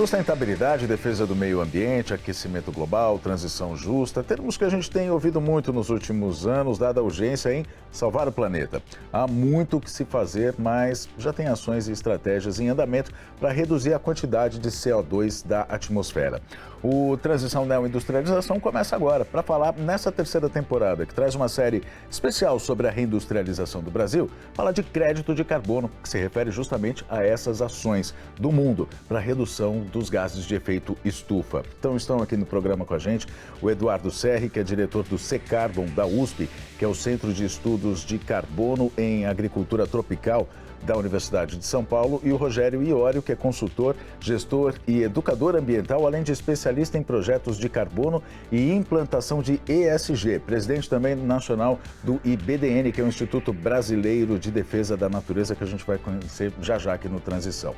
Sustentabilidade, defesa do meio ambiente, aquecimento global, transição justa, termos que a gente tem ouvido muito nos últimos anos, dada a urgência em salvar o planeta. Há muito o que se fazer, mas já tem ações e estratégias em andamento para reduzir a quantidade de CO2 da atmosfera. O Transição Neoindustrialização começa agora para falar nessa terceira temporada, que traz uma série especial sobre a reindustrialização do Brasil, fala de crédito de carbono, que se refere justamente a essas ações do mundo para a redução dos gases de efeito estufa. Então estão aqui no programa com a gente o Eduardo Serri, que é diretor do C-Carbon da USP, que é o Centro de Estudos de Carbono em Agricultura Tropical da Universidade de São Paulo, e o Rogério Iorio, que é consultor, gestor e educador ambiental, além de especialista em projetos de carbono e implantação de ESG, presidente também nacional do IBDN, que é o Instituto Brasileiro de Defesa da Natureza, que a gente vai conhecer já aqui no Transição.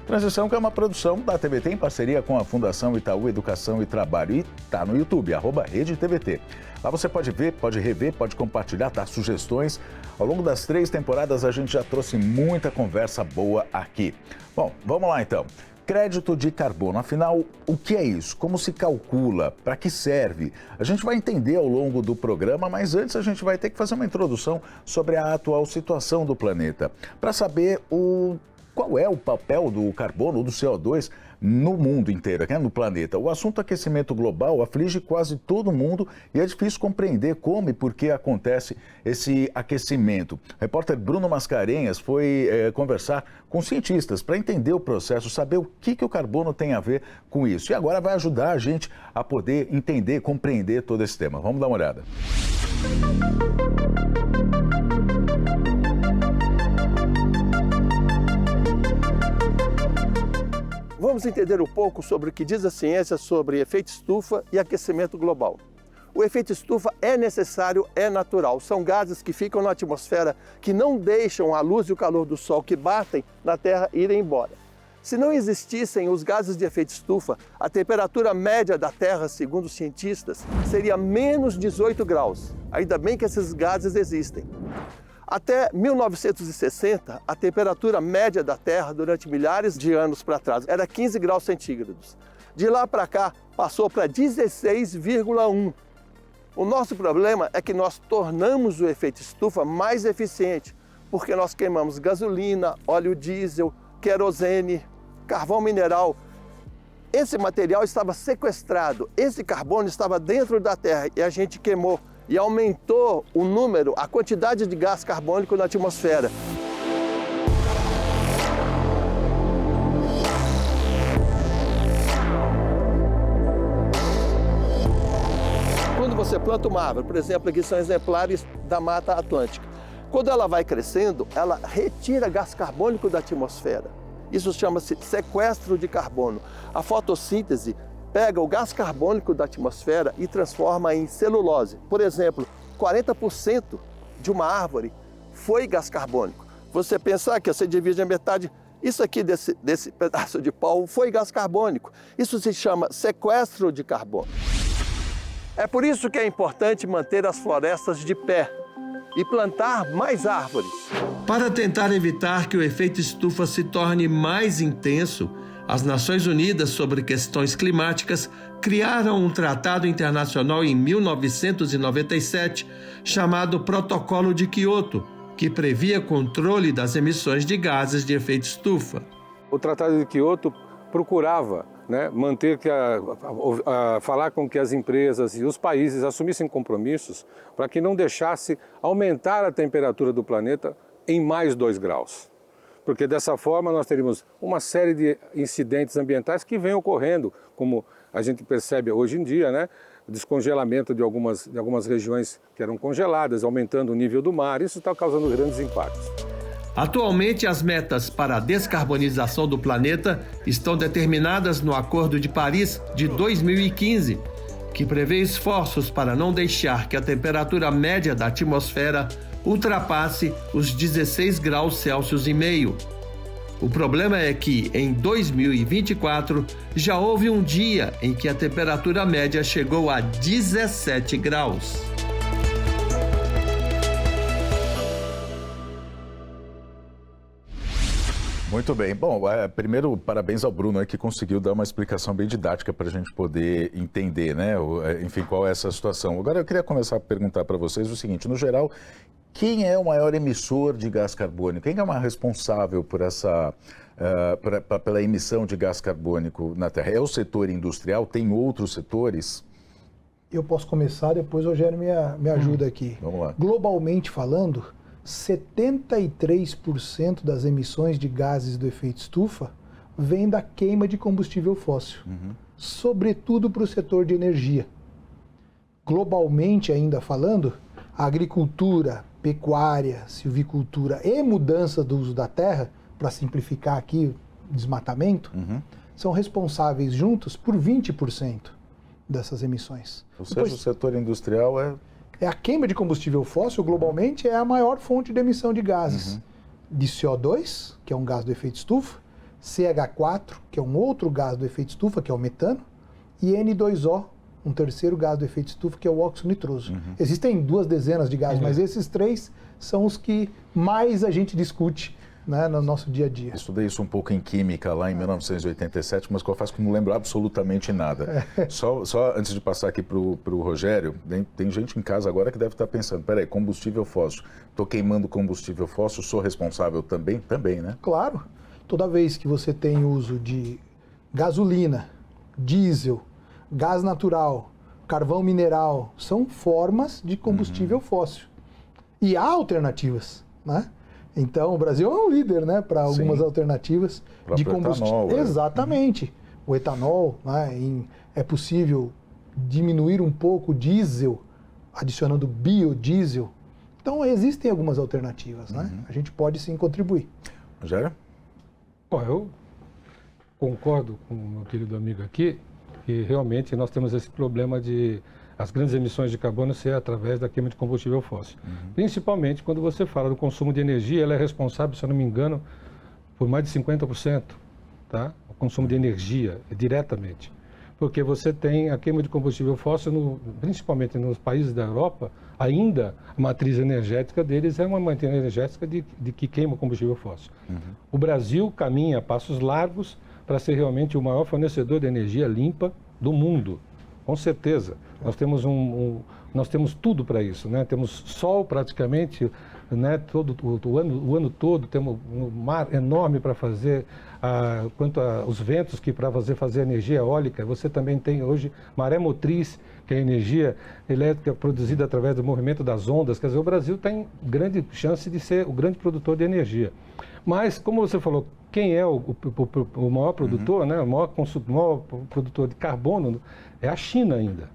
Transição, que é uma produção da TVT em parceria com a Fundação Itaú Educação e Trabalho, e está no YouTube, @RedeTVT. Lá você pode ver, pode rever, pode compartilhar, dar sugestões. Ao longo das 3 temporadas a gente já trouxe muita conversa boa aqui. Bom, vamos lá então. Crédito de carbono, afinal, o que é isso? Como se calcula? Para que serve? A gente vai entender ao longo do programa, mas antes a gente vai ter que fazer uma introdução sobre a atual situação do planeta, para saber qual é o papel do carbono, do CO2, no mundo inteiro, no planeta. O assunto aquecimento global aflige quase todo mundo e é difícil compreender como e por que acontece esse aquecimento. O repórter Bruno Mascarenhas foi conversar com cientistas para entender o processo, saber o que o carbono tem a ver com isso. E agora vai ajudar a gente a poder entender, compreender todo esse tema. Vamos dar uma olhada. Vamos entender um pouco sobre o que diz a ciência sobre efeito estufa e aquecimento global. O efeito estufa é necessário, é natural. São gases que ficam na atmosfera, que não deixam a luz e o calor do Sol que batem na Terra irem embora. Se não existissem os gases de efeito estufa, a temperatura média da Terra, segundo os cientistas, seria menos 18 graus. Ainda bem que esses gases existem. Até 1960, a temperatura média da Terra, durante milhares de anos para trás, era 15 graus centígrados. De lá para cá, passou para 16,1. O nosso problema é que nós tornamos o efeito estufa mais eficiente, porque nós queimamos gasolina, óleo diesel, querosene, carvão mineral. Esse material estava sequestrado, esse carbono estava dentro da Terra e a gente queimou. E aumentou o número, a quantidade de gás carbônico na atmosfera. Quando você planta uma árvore, por exemplo, aqui são exemplares da Mata Atlântica. Quando ela vai crescendo, ela retira gás carbônico da atmosfera. Isso chama-se sequestro de carbono. A fotossíntese pega o gás carbônico da atmosfera e transforma em celulose. Por exemplo, 40% de uma árvore foi gás carbônico. Você pensar que você divide a metade, isso aqui desse pedaço de pau foi gás carbônico. Isso se chama sequestro de carbono. É por isso que é importante manter as florestas de pé e plantar mais árvores. Para tentar evitar que o efeito estufa se torne mais intenso, as Nações Unidas sobre Questões Climáticas criaram um tratado internacional em 1997, chamado Protocolo de Quioto, que previa controle das emissões de gases de efeito estufa. O Tratado de Quioto procurava manter falar com que as empresas e os países assumissem compromissos para que não deixasse aumentar a temperatura do planeta em mais 2 graus. Porque dessa forma nós teríamos uma série de incidentes ambientais que vêm ocorrendo, como a gente percebe hoje em dia, descongelamento de algumas regiões que eram congeladas, aumentando o nível do mar, isso está causando grandes impactos. Atualmente, as metas para a descarbonização do planeta estão determinadas no Acordo de Paris de 2015, que prevê esforços para não deixar que a temperatura média da atmosfera ultrapasse os 16 graus Celsius e meio. O problema é que, em 2024, já houve um dia em que a temperatura média chegou a 17 graus. Muito bem. Bom, primeiro, parabéns ao Bruno aí, que conseguiu dar uma explicação bem didática para a gente poder entender, né? Enfim, qual é essa situação. Agora, eu queria começar a perguntar para vocês o seguinte: no geral, quem é o maior emissor de gás carbônico? Quem é o maior responsável por pela emissão de gás carbônico na Terra? É o setor industrial? Tem outros setores? Eu posso começar, depois o Rogério me ajuda aqui. Vamos lá. Globalmente falando, 73% das emissões de gases do efeito estufa vem da queima de combustível fóssil, sobretudo para o setor de energia. Globalmente ainda falando, a agricultura, pecuária, silvicultura e mudança do uso da terra, para simplificar aqui, desmatamento, são responsáveis juntos por 20% dessas emissões. Ou seja, o setor industrial é a queima de combustível fóssil, globalmente, é a maior fonte de emissão de gases. De CO2, que é um gás do efeito estufa, CH4, que é um outro gás do efeito estufa, que é o metano, e N2O, um terceiro gás do efeito estufa, que é o óxido nitroso. Existem 2 dezenas de gases, mas esses 3 são os que mais a gente discute, né, no nosso dia a dia. Estudei isso um pouco em química lá em 1987, mas confesso que não lembro absolutamente nada. Só antes de passar aqui para o Rogério, tem gente em casa agora que deve estar pensando, peraí, combustível fóssil, estou queimando combustível fóssil, sou responsável também? Também, né? Claro. Toda vez que você tem uso de gasolina, diesel, gás natural, carvão mineral, são formas de combustível fóssil. E há alternativas, né? Então, o Brasil é um líder, né, para algumas alternativas de combustível. Etanol, exatamente. O etanol, né, é possível diminuir um pouco o diesel, adicionando biodiesel. Então, existem algumas alternativas, né? A gente pode sim contribuir. Rogério? Bom, eu concordo com o meu querido amigo aqui, que realmente nós temos esse problema de as grandes emissões de carbono ser através da queima de combustível fóssil. Principalmente quando você fala do consumo de energia, ela é responsável, se eu não me engano, por mais de 50%, tá? O consumo de energia, diretamente. Porque você tem a queima de combustível fóssil, principalmente nos países da Europa, ainda a matriz energética deles é uma matriz energética de que queima combustível fóssil. O Brasil caminha a passos largos para ser realmente o maior fornecedor de energia limpa do mundo. Com certeza. Nós temos nós temos tudo para isso, né? Temos sol praticamente, né? O ano todo, temos um mar enorme para fazer, quanto aos ventos que para fazer energia eólica, você também tem hoje maré motriz, que é a energia elétrica produzida através do movimento das ondas. Quer dizer, o Brasil tem grande chance de ser o grande produtor de energia. Mas, como você falou, quem é o maior produtor, né? O maior produtor de carbono é a China ainda,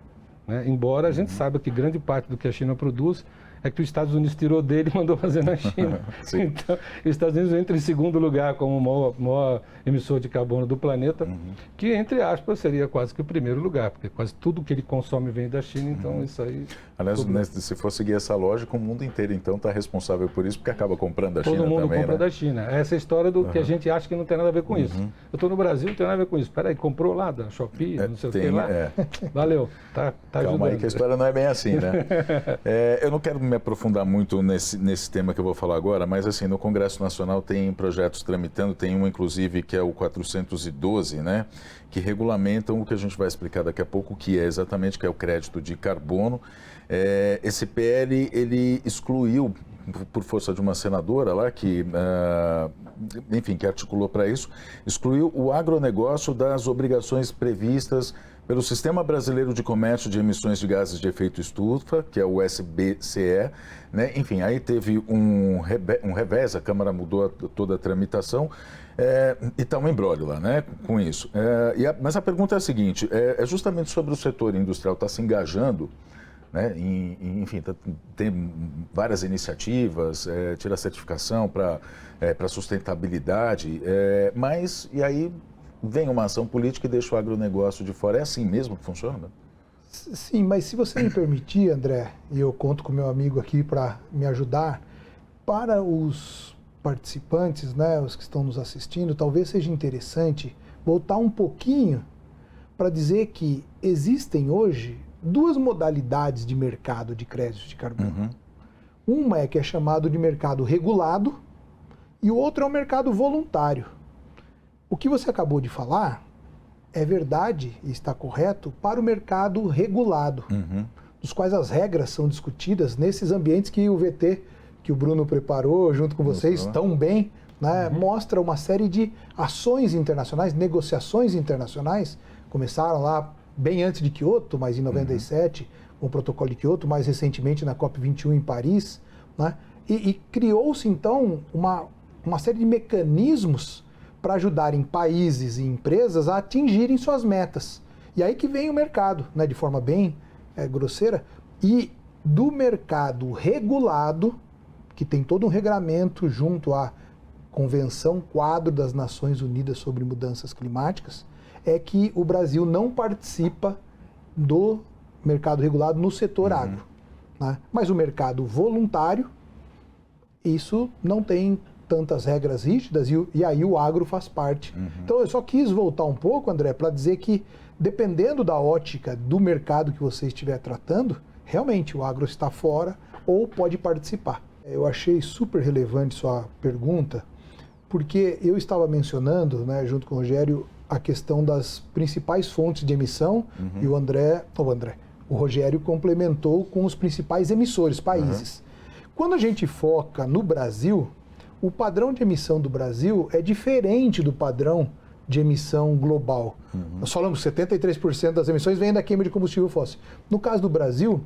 né? Embora a gente saiba que grande parte do que a China produz é que os Estados Unidos tirou dele e mandou fazer na China. Então, os Estados Unidos entra em segundo lugar como o maior emissor de carbono do planeta, que, entre aspas, seria quase que o primeiro lugar, porque quase tudo que ele consome vem da China, então isso aí... Aliás, se for seguir essa lógica, o mundo inteiro, então, está responsável por isso, porque acaba comprando da China também, todo mundo compra, né? da China. Essa é a história do que a gente acha que não tem nada a ver com isso. Eu estou no Brasil, não tem nada a ver com isso. Espera aí, comprou lá da Shopee, não sei o que lá. Valeu, tá Calma ajudando. aí que a história não é bem assim, né? Eu não quero me aprofundar muito nesse tema que eu vou falar agora, mas assim, no Congresso Nacional tem projetos tramitando, tem um inclusive que é o 412, né? Que regulamentam o que a gente vai explicar daqui a pouco, que é exatamente, que é o crédito de carbono. Esse PL, ele excluiu, por força de uma senadora lá, que articulou para isso, excluiu o agronegócio das obrigações previstas pelo Sistema Brasileiro de Comércio de Emissões de Gases de Efeito Estufa, que é o SBCE, né? Enfim, aí teve um revés, a Câmara mudou toda a tramitação, e está um imbróglio lá, né, com isso. Mas a pergunta é a seguinte, é justamente sobre o setor industrial estar se engajando, né, enfim, tem várias iniciativas, tira certificação para sustentabilidade, mas, e aí vem uma ação política e deixa o agronegócio de fora. É assim mesmo que funciona? Sim, mas se você me permitir, André, e eu conto com o meu amigo aqui para me ajudar, para os participantes, né, os que estão nos assistindo, talvez seja interessante voltar um pouquinho para dizer que existem hoje 2 modalidades de mercado de créditos de carbono. Uma é que é chamado de mercado regulado e o outro é o mercado voluntário. O que você acabou de falar é verdade e está correto para o mercado regulado, dos quais as regras são discutidas nesses ambientes que o VT, que o Bruno preparou junto com vocês tão bem, né, mostra uma série de ações internacionais, negociações internacionais, começaram lá bem antes de Kyoto, mas em 97, com o protocolo de Kyoto, mais recentemente na COP21 em Paris, né, e criou-se então uma série de mecanismos para ajudarem países e empresas a atingirem suas metas. E aí que vem o mercado, né, de forma bem grosseira, e do mercado regulado, que tem todo um regramento junto à Convenção Quadro das Nações Unidas sobre Mudanças Climáticas, é que o Brasil não participa do mercado regulado no setor agro. Né? Mas o mercado voluntário, isso não tem tantas regras rígidas e aí o agro faz parte. Então eu só quis voltar um pouco, André, para dizer que dependendo da ótica do mercado que você estiver tratando, realmente o agro está fora ou pode participar. Eu achei super relevante sua pergunta, porque eu estava mencionando, né, junto com o Rogério, a questão das principais fontes de emissão e o Rogério complementou com os principais emissores, países. Quando a gente foca no Brasil, o padrão de emissão do Brasil é diferente do padrão de emissão global. Nós falamos que 73% das emissões vêm da queima de combustível fóssil. No caso do Brasil,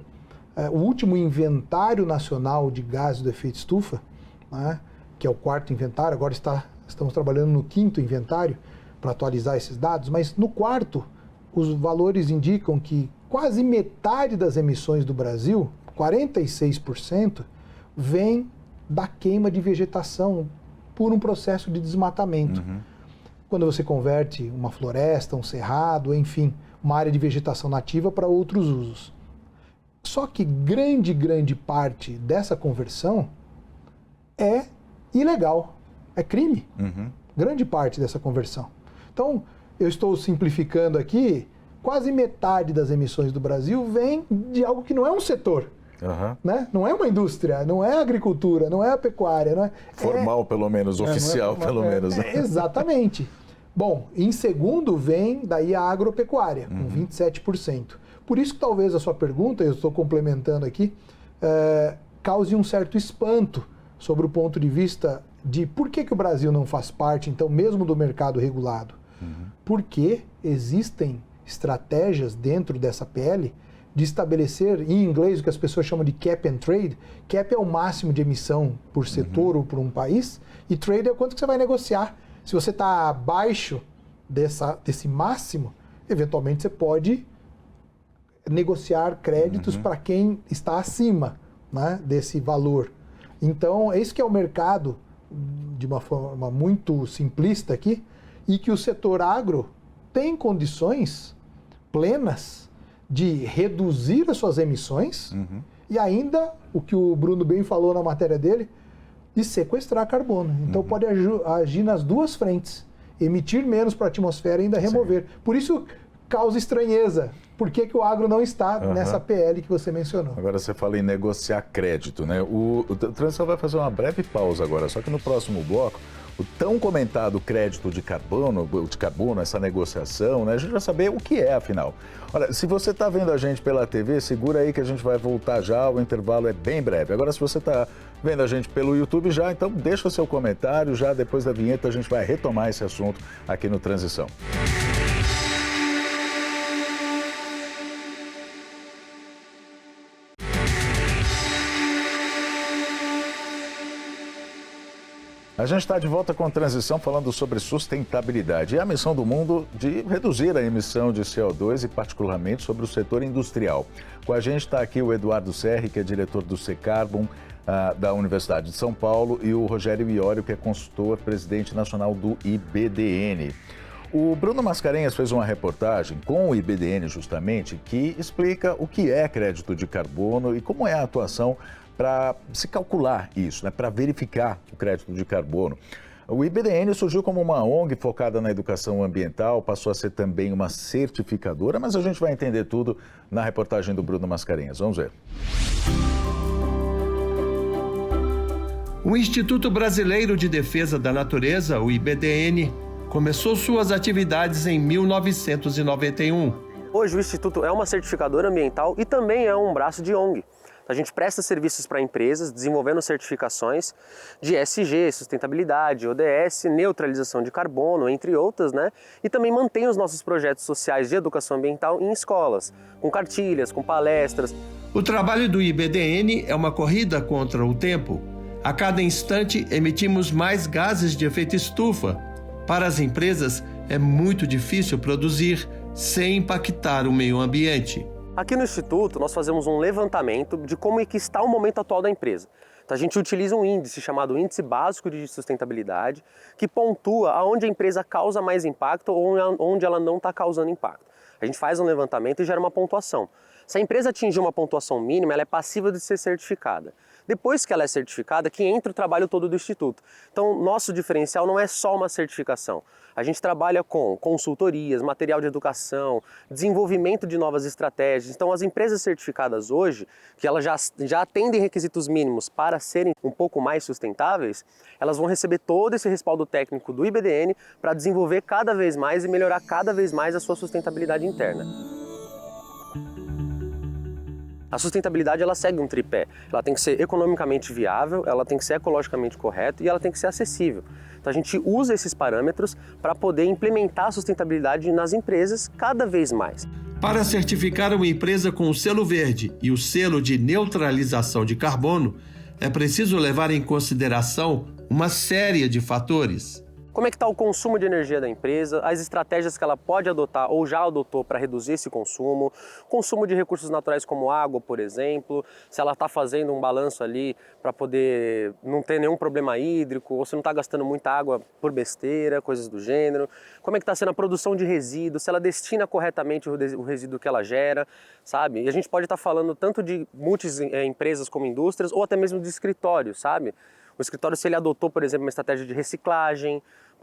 o último inventário nacional de gases do efeito estufa, né, que é o 4º inventário, agora estamos trabalhando no 5º inventário para atualizar esses dados, mas no 4º, os valores indicam que quase metade das emissões do Brasil, 46%, vem da queima de vegetação por um processo de desmatamento. Quando você converte uma floresta, um cerrado, enfim, uma área de vegetação nativa para outros usos. Só que grande parte dessa conversão é ilegal, é crime. Grande parte dessa conversão. Então, eu estou simplificando aqui, quase metade das emissões do Brasil vem de algo que não é um setor. Né? Não é uma indústria, não é agricultura, não é a pecuária. Não é, formal, pelo menos, oficial, pelo menos. Exatamente. Bom, em segundo vem daí a agropecuária, com 27%. Por isso que talvez a sua pergunta, eu estou complementando aqui, cause um certo espanto sobre o ponto de vista de por que o Brasil não faz parte, então, mesmo do mercado regulado. Porque existem estratégias dentro dessa PL de estabelecer, em inglês, o que as pessoas chamam de cap and trade. Cap é o máximo de emissão por setor ou por um país, e trade é o quanto que você vai negociar. Se você está abaixo desse máximo, eventualmente você pode negociar créditos para quem está acima, né, desse valor. Então, esse que é o mercado, de uma forma muito simplista aqui, e que o setor agro tem condições plenas de reduzir as suas emissões e ainda, o que o Bruno bem falou na matéria dele, de sequestrar carbono. Então pode agir nas duas frentes, emitir menos para a atmosfera e ainda remover. Por isso causa estranheza. Por que o agro não está nessa PL que você mencionou? Agora você fala em negociar crédito, né? O Transição vai fazer uma breve pausa agora, só que no próximo bloco, o tão comentado crédito de carbono, essa negociação, né? A gente vai saber o que é, afinal. Olha, se você está vendo a gente pela TV, segura aí que a gente vai voltar já, o intervalo é bem breve. Agora, se você está vendo a gente pelo YouTube já, então deixa o seu comentário, já depois da vinheta a gente vai retomar esse assunto aqui no Transição. A gente está de volta com a Transição falando sobre sustentabilidade e a missão do mundo de reduzir a emissão de CO2 e particularmente sobre o setor industrial. Com a gente está aqui o Eduardo Serri, que é diretor do C-Carbon da Universidade de São Paulo, e o Rogério Iorio, que é consultor, presidente nacional do IBDN. O Bruno Mascarenhas fez uma reportagem com o IBDN justamente que explica o que é crédito de carbono e como é a atuação para se calcular isso, né, para verificar o crédito de carbono. O IBDN surgiu como uma ONG focada na educação ambiental, passou a ser também uma certificadora, mas a gente vai entender tudo na reportagem do Bruno Mascarenhas. Vamos ver. O O Instituto Brasileiro de Defesa da Natureza, o IBDN, começou suas atividades em 1991. Hoje o Instituto é uma certificadora ambiental e também é um braço de ONG. A gente presta serviços para empresas, desenvolvendo certificações de ESG, sustentabilidade, ODS, neutralização de carbono, entre outras, né? E também mantém os nossos projetos sociais de educação ambiental em escolas, com cartilhas, com palestras. O trabalho do IBDN é uma corrida contra o tempo. A cada instante emitimos mais gases de efeito estufa. Para as empresas é muito difícil produzir sem impactar o meio ambiente. Aqui no Instituto, nós fazemos um levantamento de como é que está o momento atual da empresa. Então, a gente utiliza um índice chamado Índice Básico de Sustentabilidade, que pontua aonde a empresa causa mais impacto ou onde ela não está causando impacto. A gente faz um levantamento e gera uma pontuação. Se a empresa atingir uma pontuação mínima, ela é passível de ser certificada. Depois que ela é certificada, que entra o trabalho todo do Instituto. Então, nosso diferencial não é só uma certificação. A gente trabalha com consultorias, material de educação, desenvolvimento de novas estratégias. Então, as empresas certificadas hoje, que elas já atendem requisitos mínimos para serem um pouco mais sustentáveis, elas vão receber todo esse respaldo técnico do IBDN para desenvolver cada vez mais e melhorar cada vez mais a sua sustentabilidade interna. A sustentabilidade ela segue um tripé. Ela tem que ser economicamente viável, ela tem que ser ecologicamente correta e ela tem que ser acessível. Então a gente usa esses parâmetros para poder implementar a sustentabilidade nas empresas cada vez mais. Para certificar uma empresa com o selo verde e o selo de neutralização de carbono, é preciso levar em consideração uma série de fatores. Como é que está o consumo de energia da empresa, as estratégias que ela pode adotar ou já adotou para reduzir esse consumo de recursos naturais como água, por exemplo, se ela está fazendo um balanço ali para poder não ter nenhum problema hídrico, ou se não está gastando muita água por besteira, coisas do gênero. Como é que está sendo a produção de resíduos, se ela destina corretamente o resíduo que ela gera, sabe? E a gente pode estar falando tanto de multi-empresas como indústrias ou até mesmo de escritórios, sabe? O escritório, se ele adotou, por exemplo, uma estratégia de reciclagem,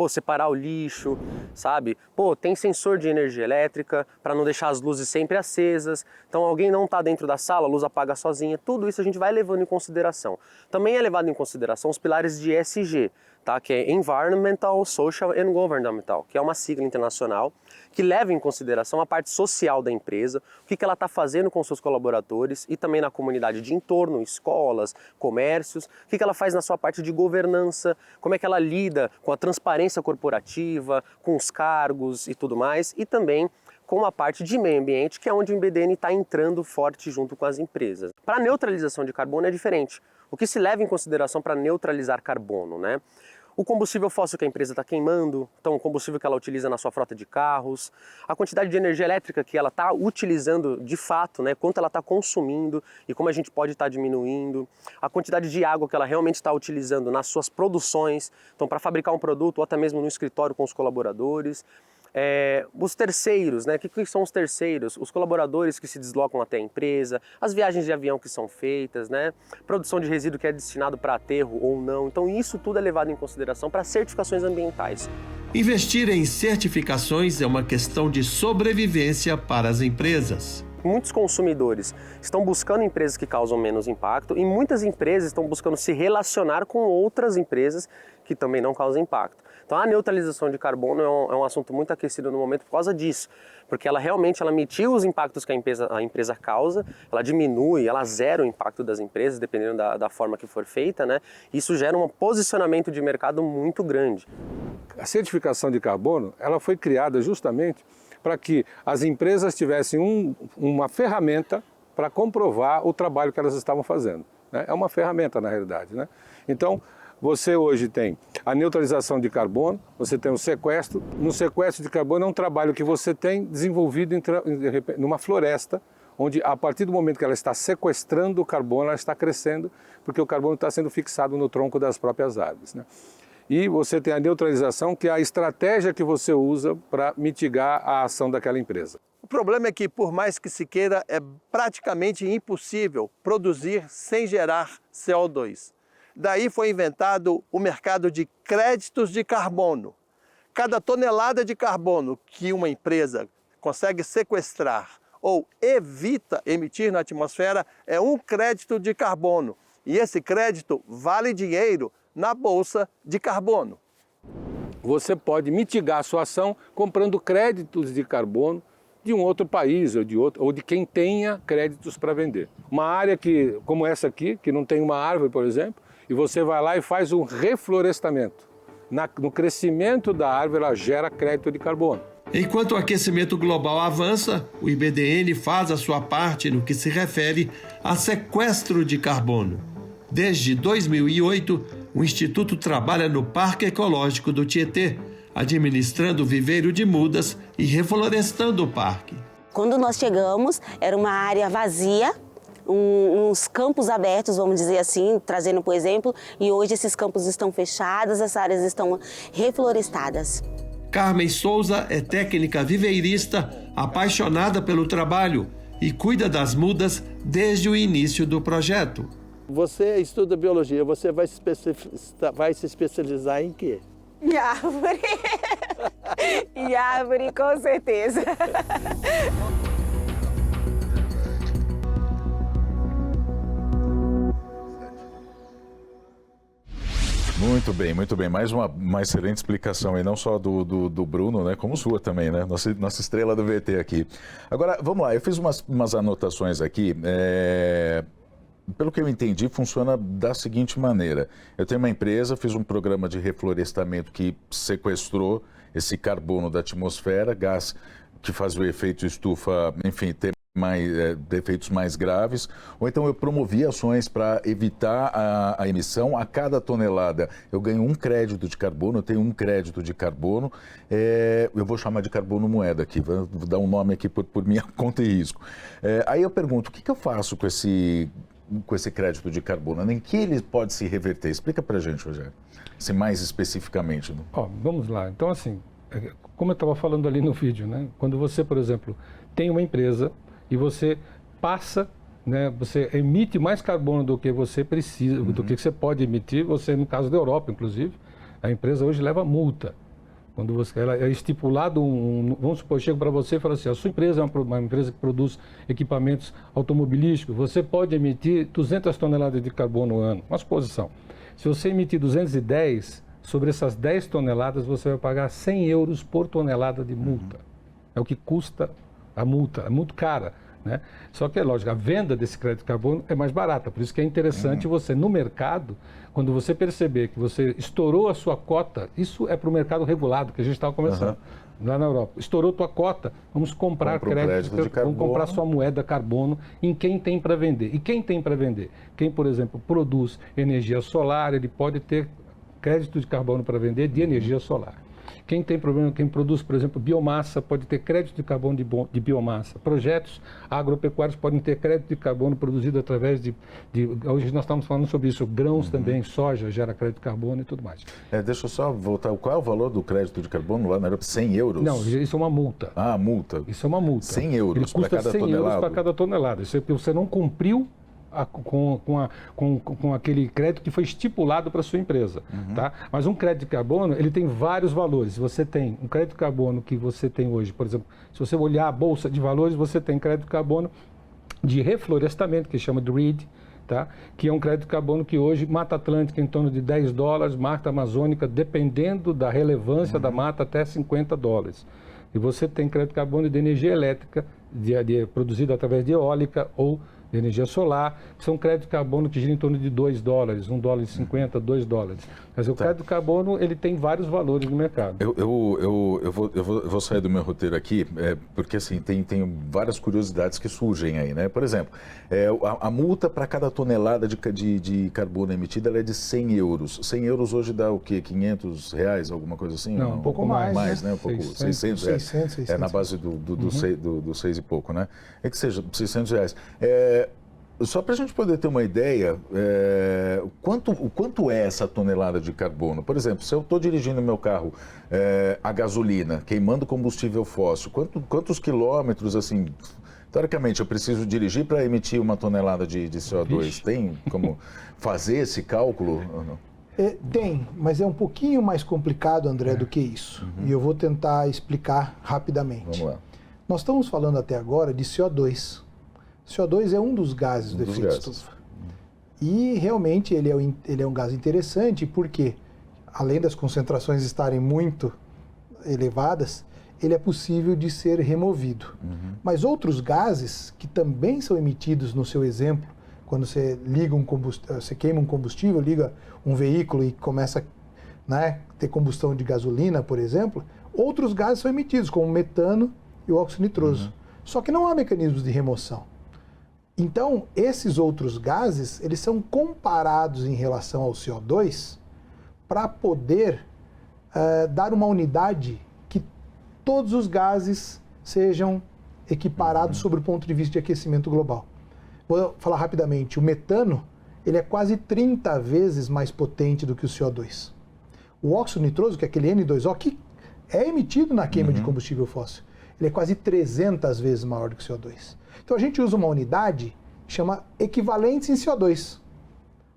separar o lixo, sabe? Tem sensor de energia elétrica para não deixar as luzes sempre acesas. Então, alguém não está dentro da sala, a luz apaga sozinha. Tudo isso a gente vai levando em consideração. Também é levado em consideração os pilares de ESG, tá? Que é Environmental, Social and Governmental, que é uma sigla internacional que leva em consideração a parte social da empresa, o que ela está fazendo com seus colaboradores e também na comunidade de entorno, escolas, comércios, o que ela faz na sua parte de governança, como é que ela lida com a transparência corporativa, com os cargos e tudo mais, e também com a parte de meio ambiente, que é onde o IBDN está entrando forte junto com as empresas. Para a neutralização de carbono é diferente. O que se leva em consideração para neutralizar carbono, né? O combustível fóssil que a empresa está queimando, então o combustível que ela utiliza na sua frota de carros, a quantidade de energia elétrica que ela está utilizando de fato, né, quanto ela está consumindo e como a gente pode estar diminuindo, a quantidade de água que ela realmente está utilizando nas suas produções, então para fabricar um produto ou até mesmo no escritório com os colaboradores. Os terceiros, né? O que são os terceiros? Os colaboradores que se deslocam até a empresa, as viagens de avião que são feitas, né? Produção de resíduo que é destinado para aterro ou não. Então isso tudo é levado em consideração para certificações ambientais. Investir em certificações é uma questão de sobrevivência para as empresas. Muitos consumidores estão buscando empresas que causam menos impacto e muitas empresas estão buscando se relacionar com outras empresas que também não causam impacto. Então a neutralização de carbono é um assunto muito aquecido no momento por causa disso, porque ela realmente mitiga os impactos que a empresa causa, ela diminui, ela zera o impacto das empresas, dependendo da forma que for feita, né? Isso gera um posicionamento de mercado muito grande. A certificação de carbono, ela foi criada justamente para que as empresas tivessem uma ferramenta para comprovar o trabalho que elas estavam fazendo, né? É uma ferramenta, na realidade, né? Então, você hoje tem a neutralização de carbono, você tem o sequestro. No sequestro de carbono é um trabalho que você tem desenvolvido numa floresta, onde a partir do momento que ela está sequestrando o carbono, ela está crescendo, porque o carbono está sendo fixado no tronco das próprias árvores, né? E você tem a neutralização, que é a estratégia que você usa para mitigar a ação daquela empresa. O problema é que, por mais que se queira, é praticamente impossível produzir sem gerar CO2. Daí foi inventado o mercado de créditos de carbono. Cada tonelada de carbono que uma empresa consegue sequestrar ou evita emitir na atmosfera é um crédito de carbono. E esse crédito vale dinheiro na Bolsa de Carbono. Você pode mitigar a sua ação comprando créditos de carbono de um outro país ou de quem tenha créditos para vender. Uma área como essa aqui, que não tem uma árvore, por exemplo, e você vai lá e faz um reflorestamento. No crescimento da árvore, ela gera crédito de carbono. Enquanto o aquecimento global avança, o IBDN faz a sua parte no que se refere a sequestro de carbono. Desde 2008, o Instituto trabalha no Parque Ecológico do Tietê, administrando o viveiro de mudas e reflorestando o parque. Quando nós chegamos, era uma área vazia, uns campos abertos, vamos dizer assim, trazendo por exemplo, e hoje esses campos estão fechados, as áreas estão reflorestadas. Carmen Souza é técnica viveirista, apaixonada pelo trabalho e cuida das mudas desde o início do projeto. Você estuda biologia, você vai se especializar em quê? Em árvore. Em árvore, com certeza. Muito bem, muito bem. Mais uma excelente explicação aí, não só do Bruno, né, como sua também, né? Nossa estrela do VT aqui. Agora, vamos lá, eu fiz umas anotações aqui. Pelo que eu entendi, funciona da seguinte maneira. Eu tenho uma empresa, fiz um programa de reflorestamento que sequestrou esse carbono da atmosfera, gás que faz o efeito estufa, enfim, ter efeitos mais graves, ou então eu promovi ações para evitar a emissão. A cada tonelada eu ganho um crédito de carbono, eu tenho um crédito de carbono, eu vou chamar de carbono moeda aqui, vou dar um nome aqui por minha conta e risco. Aí eu pergunto, o que eu faço com esse crédito de carbono? Em que ele pode se reverter? Explica para a gente, Rogério, assim, mais especificamente. Né? Vamos lá, então assim, como eu estava falando ali no vídeo, né? Quando você, por exemplo, tem uma empresa e você passa, né, você emite mais carbono do que você precisa, do que você pode emitir, você, no caso da Europa, inclusive, a empresa hoje leva multa. Quando ela é estipulado, vamos supor, eu chego para você e falo assim, a sua empresa é uma empresa que produz equipamentos automobilísticos, você pode emitir 200 toneladas de carbono ao ano, uma suposição. Se você emitir 210, sobre essas 10 toneladas você vai pagar 100 euros por tonelada de multa. É o que custa a multa, é muito cara, né? Só que é lógico, a venda desse crédito de carbono é mais barata, por isso que é interessante você, no mercado, quando você perceber que você estourou a sua cota, isso é para o mercado regulado, que a gente estava começando, lá na Europa. Estourou tua cota, vamos comprar crédito de carbono, vamos comprar sua moeda carbono em quem tem para vender. E quem tem para vender? Quem, por exemplo, produz energia solar, ele pode ter crédito de carbono para vender de energia solar. Quem tem problema, quem produz, por exemplo, biomassa, pode ter crédito de carbono de biomassa. Projetos agropecuários podem ter crédito de carbono produzido através hoje nós estamos falando sobre isso, grãos também, soja gera crédito de carbono e tudo mais. Deixa eu só voltar, qual é o valor do crédito de carbono lá na Europa? 100 euros? Não, isso é uma multa. Ah, multa. Isso é uma multa. 100 euros para cada tonelada? 100 euros para cada tonelada. Isso é porque você não cumpriu com aquele crédito que foi estipulado para a sua empresa, tá? Mas um crédito de carbono, ele tem vários valores. Você tem um crédito de carbono que você tem hoje, por exemplo, se você olhar a Bolsa de Valores, você tem crédito de carbono de reflorestamento, que chama de RED, tá? Que é um crédito de carbono que hoje, Mata Atlântica em torno de $10, Mata Amazônica, dependendo da relevância da mata, até $50. E você tem crédito de carbono de energia elétrica, produzido através de eólica ou de energia solar, que são créditos de carbono que giram em torno de $2, $1,50, $2. Quer dizer, o crédito de carbono, ele tem vários valores no mercado. Eu vou sair do meu roteiro aqui, porque assim, tem várias curiosidades que surgem aí, né? Por exemplo, a multa para cada tonelada de carbono emitida ela é de 100 euros. 100 euros hoje dá o quê? R$500, alguma coisa assim? Não, um pouco mais. Mais, né? Um pouco, 600 reais. 600. É na base do 6 e pouco, né? É que seja R$600. Só para a gente poder ter uma ideia, o quanto é essa tonelada de carbono? Por exemplo, se eu estou dirigindo meu carro a gasolina, queimando combustível fóssil, quantos quilômetros, assim, teoricamente, eu preciso dirigir para emitir uma tonelada de CO2? Vixe. Tem como fazer esse cálculo? Tem, mas é um pouquinho mais complicado, André, do que isso. E eu vou tentar explicar rapidamente. Vamos lá. Nós estamos falando até agora de CO2. CO2 é um dos gases do efeito estufa. E realmente ele é um gás interessante porque, além das concentrações estarem muito elevadas, ele é possível de ser removido. Mas outros gases que também são emitidos, no seu exemplo, quando você liga você queima um combustível, liga um veículo e começa a ter combustão de gasolina, por exemplo, outros gases são emitidos, como o metano e o óxido nitroso. Só que não há mecanismos de remoção. Então, esses outros gases, eles são comparados em relação ao CO2 para poder dar uma unidade que todos os gases sejam equiparados sob o ponto de vista de aquecimento global. Vou falar rapidamente. O metano, ele é quase 30 vezes mais potente do que o CO2. O óxido nitroso, que é aquele N2O, que é emitido na queima de combustível fóssil, ele é quase 300 vezes maior do que o CO2. Então a gente usa uma unidade que chama equivalentes em CO2,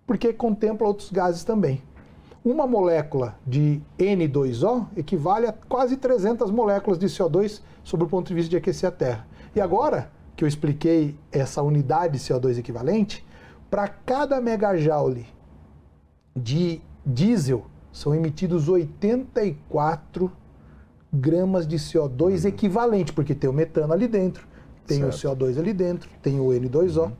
porque contempla outros gases também. Uma molécula de N2O equivale a quase 300 moléculas de CO2 sob o ponto de vista de aquecer a Terra. E agora que eu expliquei essa unidade de CO2 equivalente, para cada megajoule de diesel são emitidos 84 gramas de CO2 equivalente, porque tem o metano ali dentro, tem o CO2 ali dentro, tem o N2O.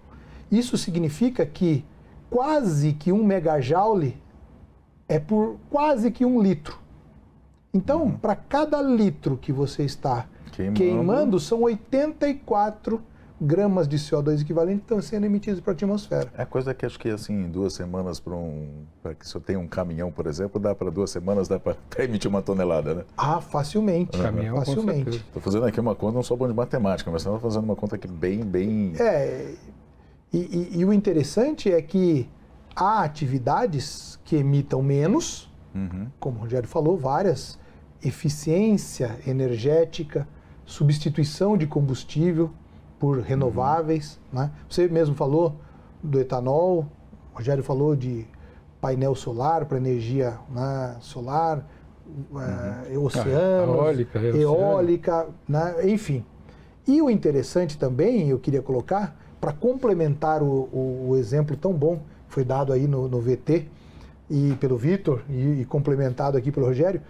Isso significa que quase que 1 megajoule é por quase que 1 litro. Então, para cada litro que você está queimando, são 84 gramas de CO2 equivalente que estão sendo emitidos para a atmosfera. É coisa que acho que assim, em 2 semanas para que se eu tenha um caminhão, por exemplo, dá para 2 semanas, dá para emitir 1 tonelada, né? Ah, facilmente. Caminhão, facilmente. Estou fazendo aqui uma conta, não sou bom de matemática, mas estava fazendo uma conta aqui bem... E o interessante é que há atividades que emitam menos, como o Rogério falou, várias, eficiência energética, substituição de combustível por renováveis, né? Você mesmo falou do etanol, o Rogério falou de painel solar para energia, né, solar, oceanos, eólica, né, enfim. E o interessante também, eu queria colocar, para complementar o exemplo tão bom que foi dado aí no VT e pelo Vitor e complementado aqui pelo Rogério,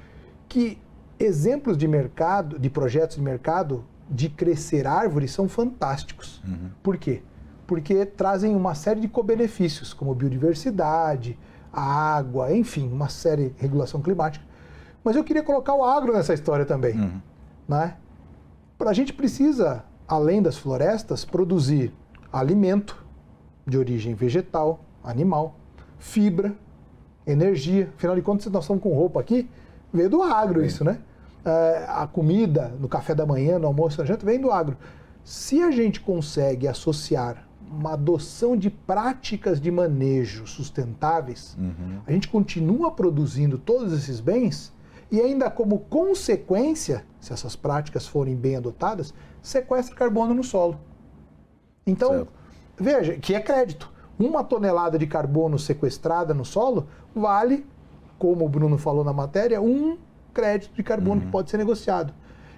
que exemplos de mercado, de projetos de mercado de crescer árvores são fantásticos. Por quê? Porque trazem uma série de co-benefícios, como biodiversidade, a água, enfim, uma série de regulação climática. Mas eu queria colocar o agro nessa história também. Né? A gente precisa, além das florestas, produzir alimento de origem vegetal, animal, fibra, energia. Afinal de contas, nós estamos com roupa aqui, veio do agro isso, né? A comida, no café da manhã, no almoço, na janta, vem do agro. Se a gente consegue associar uma adoção de práticas de manejo sustentáveis, a gente continua produzindo todos esses bens e ainda como consequência, se essas práticas forem bem adotadas, sequestra carbono no solo. Então, veja, que é crédito. 1 tonelada de carbono sequestrada no solo vale, como o Bruno falou na matéria, 1 crédito de carbono que pode ser negociado.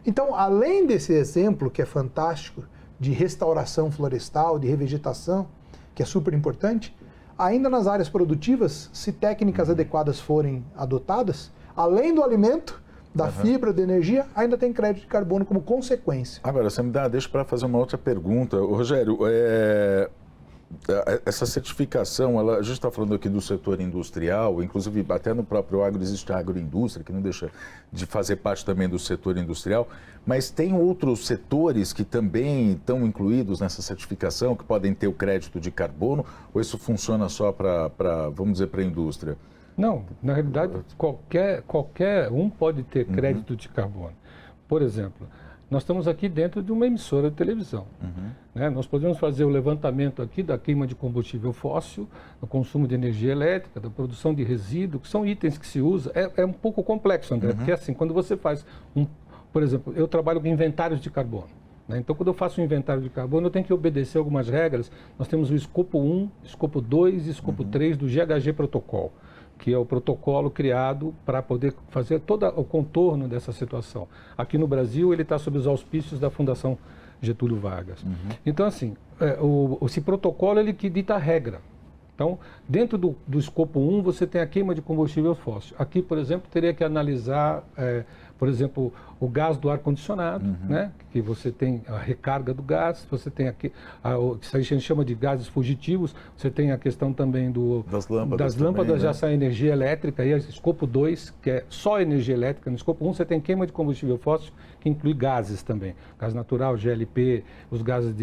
Então, além desse exemplo, que é fantástico, de restauração florestal, de revegetação, que é super importante, ainda nas áreas produtivas, se técnicas adequadas forem adotadas, além do alimento, da fibra, da energia, ainda tem crédito de carbono como consequência. Agora, você me dá, deixa para fazer uma outra pergunta. Rogério, essa certificação, a gente está falando aqui do setor industrial, inclusive até no próprio agro existe a agroindústria, que não deixa de fazer parte também do setor industrial, mas tem outros setores que também estão incluídos nessa certificação, que podem ter o crédito de carbono, ou isso funciona só para vamos dizer, para a indústria? Não, na realidade, qualquer um pode ter crédito de carbono. Por exemplo, nós estamos aqui dentro de uma emissora de televisão. Né? Nós podemos fazer o levantamento aqui da queima de combustível fóssil, do consumo de energia elétrica, da produção de resíduo, que são itens que se usa. É um pouco complexo, André, porque assim, quando você faz por exemplo, eu trabalho com inventários de carbono. Né? Então, quando eu faço um inventário de carbono, eu tenho que obedecer algumas regras. Nós temos o escopo 1, escopo 2 e escopo 3 do GHG Protocol, que é o protocolo criado para poder fazer todo o contorno dessa situação. Aqui no Brasil, ele está sob os auspícios da Fundação Getúlio Vargas. Então, assim, esse protocolo ele que dita a regra. Então, dentro do escopo 1, você tem a queima de combustível fóssil. Aqui, por exemplo, teria que analisar, por exemplo, o gás do ar-condicionado, né? Que você tem a recarga do gás, você tem aqui, o que a gente chama de gases fugitivos, você tem a questão também das lâmpadas também, já sai energia elétrica, e escopo 2, que é só energia elétrica. No escopo 1, você tem queima de combustível fóssil, que inclui gases também, gás natural, GLP, os gases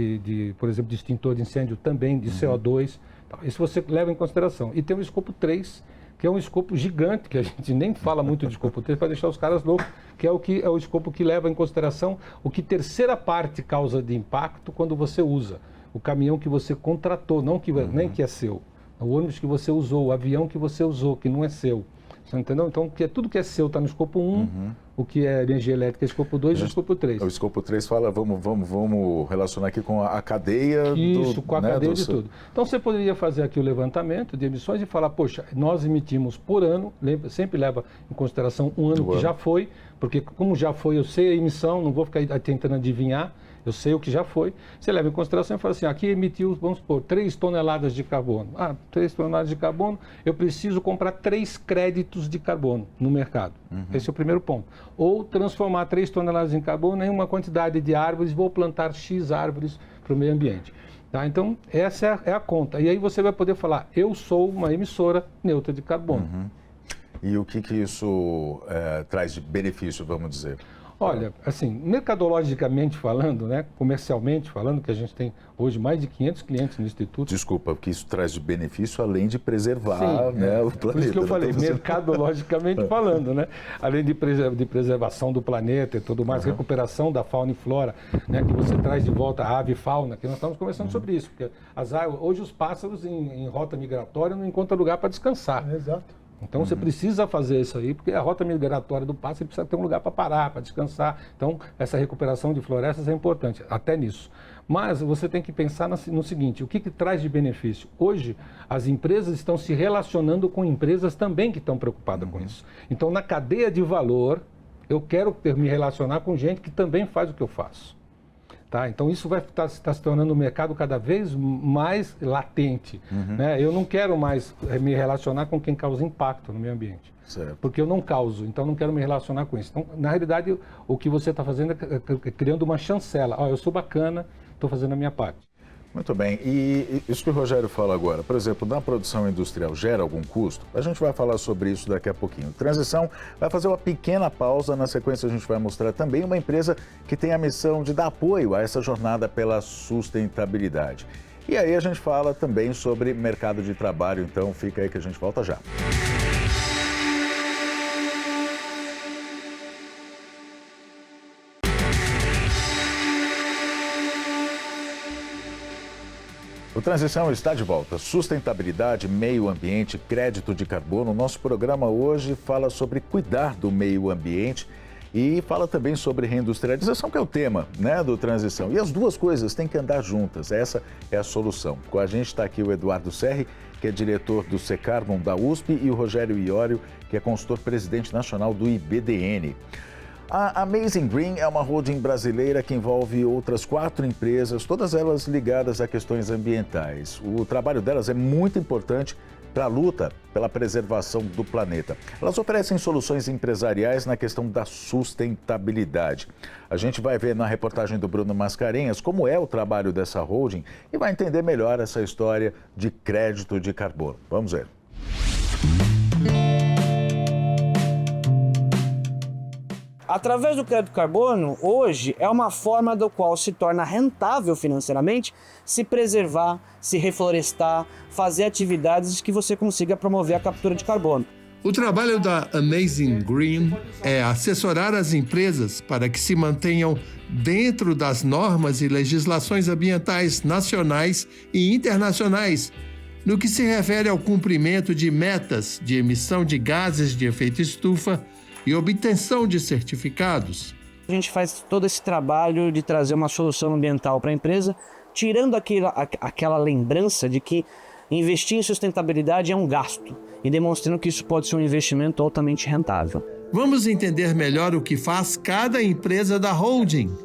por exemplo, de extintor de incêndio também, de CO2. Isso você leva em consideração. E tem o escopo 3, que é um escopo gigante, que a gente nem fala muito de escopo 3 para deixar os caras loucos, que é o escopo que leva em consideração o que terceira parte causa de impacto quando você usa. O caminhão que você contratou, nem que é seu. O ônibus que você usou, o avião que você usou, que não é seu. Você entendeu? Então, tudo que é seu está no escopo 1, o que é energia elétrica é escopo 2 e o escopo 3. O escopo 3 fala, vamos relacionar aqui com a cadeia com a cadeia de tudo. Então, você poderia fazer aqui o levantamento de emissões e falar, poxa, nós emitimos por ano, sempre leva em consideração um ano que já foi, porque como já foi, eu sei a emissão, não vou ficar tentando adivinhar, eu sei o que já foi. Você leva em consideração e fala assim, aqui emitiu, vamos supor, 3 toneladas de carbono. 3 toneladas de carbono, eu preciso comprar 3 créditos de carbono no mercado. Esse é o primeiro ponto. Ou transformar 3 toneladas em carbono em uma quantidade de árvores, vou plantar X árvores para o meio ambiente. Tá? Então, essa é a conta. E aí você vai poder falar, eu sou uma emissora neutra de carbono. E o que isso traz de benefício, vamos dizer? Olha, assim, mercadologicamente falando, né, comercialmente falando, que a gente tem hoje mais de 500 clientes no Instituto. Desculpa, porque isso traz de benefício além de preservar o planeta. Por isso que eu falei, mercadologicamente falando, né? Além de preservação do planeta e tudo mais, recuperação da fauna e flora, né, que você traz de volta a ave e fauna, que nós estamos conversando sobre isso, porque hoje os pássaros em rota migratória não encontram lugar para descansar. Exato. Então você precisa fazer isso aí, porque a rota migratória do pássaro precisa ter um lugar para parar, para descansar. Então essa recuperação de florestas é importante, até nisso. Mas você tem que pensar no seguinte, o que traz de benefício? Hoje as empresas estão se relacionando com empresas também que estão preocupadas com isso. Então na cadeia de valor, eu quero me relacionar com gente que também faz o que eu faço. Tá? Então isso vai estar se tornando um mercado cada vez mais latente. Né? Eu não quero mais me relacionar com quem causa impacto no meio ambiente. Certo. Porque eu não causo, então não quero me relacionar com isso. Então, na realidade, o que você está fazendo é criando uma chancela. Eu sou bacana, estou fazendo a minha parte. Muito bem. E isso que o Rogério fala agora, por exemplo, na produção industrial gera algum custo? A gente vai falar sobre isso daqui a pouquinho. Transição vai fazer uma pequena pausa. Na sequência, a gente vai mostrar também uma empresa que tem a missão de dar apoio a essa jornada pela sustentabilidade. E aí a gente fala também sobre mercado de trabalho. Então, fica aí que a gente volta já. O Transição está de volta. Sustentabilidade, meio ambiente, crédito de carbono. Nosso programa hoje fala sobre cuidar do meio ambiente e fala também sobre reindustrialização, que é o tema, né, do Transição. E as duas coisas têm que andar juntas. Essa é a solução. Com a gente está aqui o Eduardo Serri, que é diretor do Secarbon da USP, e o Rogério Iorio, que é consultor-presidente nacional do IBDN. A Amazing Green é uma holding brasileira que envolve outras 4 empresas, todas elas ligadas a questões ambientais. O trabalho delas é muito importante para a luta pela preservação do planeta. Elas oferecem soluções empresariais na questão da sustentabilidade. A gente vai ver na reportagem do Bruno Mascarenhas como é o trabalho dessa holding e vai entender melhor essa história de crédito de carbono. Vamos ver. Através do crédito carbono, hoje é uma forma do qual se torna rentável financeiramente se preservar, se reflorestar, fazer atividades que você consiga promover a captura de carbono. O trabalho da Amazing Green é assessorar as empresas para que se mantenham dentro das normas e legislações ambientais nacionais e internacionais, no que se refere ao cumprimento de metas de emissão de gases de efeito estufa e obtenção de certificados. A gente faz todo esse trabalho de trazer uma solução ambiental para a empresa, tirando aquela lembrança de que investir em sustentabilidade é um gasto e demonstrando que isso pode ser um investimento altamente rentável. Vamos entender melhor o que faz cada empresa da holding,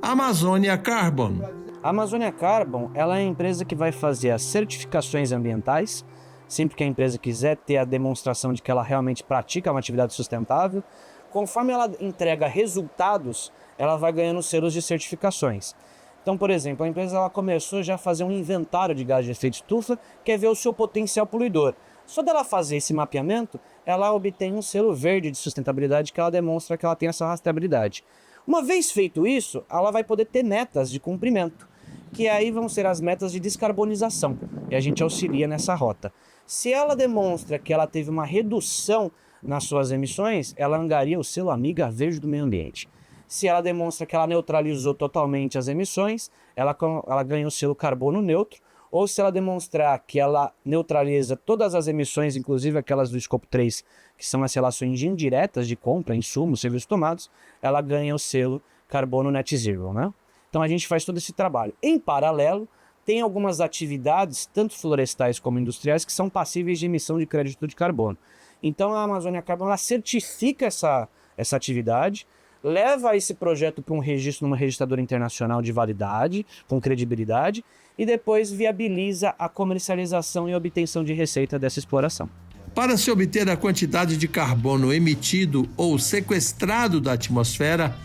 Amazônia Carbon. A Amazônia Carbon ela é a empresa que vai fazer as certificações ambientais sempre que a empresa quiser ter a demonstração de que ela realmente pratica uma atividade sustentável. Conforme ela entrega resultados, ela vai ganhando selos de certificações. Então, por exemplo, a empresa ela começou já a fazer um inventário de gás de efeito estufa, quer ver o seu potencial poluidor. Só dela fazer esse mapeamento, ela obtém um selo verde de sustentabilidade que ela demonstra que ela tem essa rastreabilidade. Uma vez feito isso, ela vai poder ter metas de cumprimento, que aí vão ser as metas de descarbonização, e a gente auxilia nessa rota. Se ela demonstra que ela teve uma redução nas suas emissões, ela angaria o selo Amiga Verde do Meio Ambiente. Se ela demonstra que ela neutralizou totalmente as emissões, ela ganha o selo Carbono Neutro, ou se ela demonstrar que ela neutraliza todas as emissões, inclusive aquelas do escopo 3, que são as relações indiretas de compra, insumos, serviços tomados, ela ganha o selo Carbono Net Zero, né? Então a gente faz todo esse trabalho. Em paralelo, tem algumas atividades, tanto florestais como industriais, que são passíveis de emissão de crédito de carbono. Então a Amazônia Carbon ela certifica essa atividade, leva esse projeto para um registro numa registradora internacional de validade, com credibilidade, e depois viabiliza a comercialização e obtenção de receita dessa exploração. Para se obter a quantidade de carbono emitido ou sequestrado da atmosfera,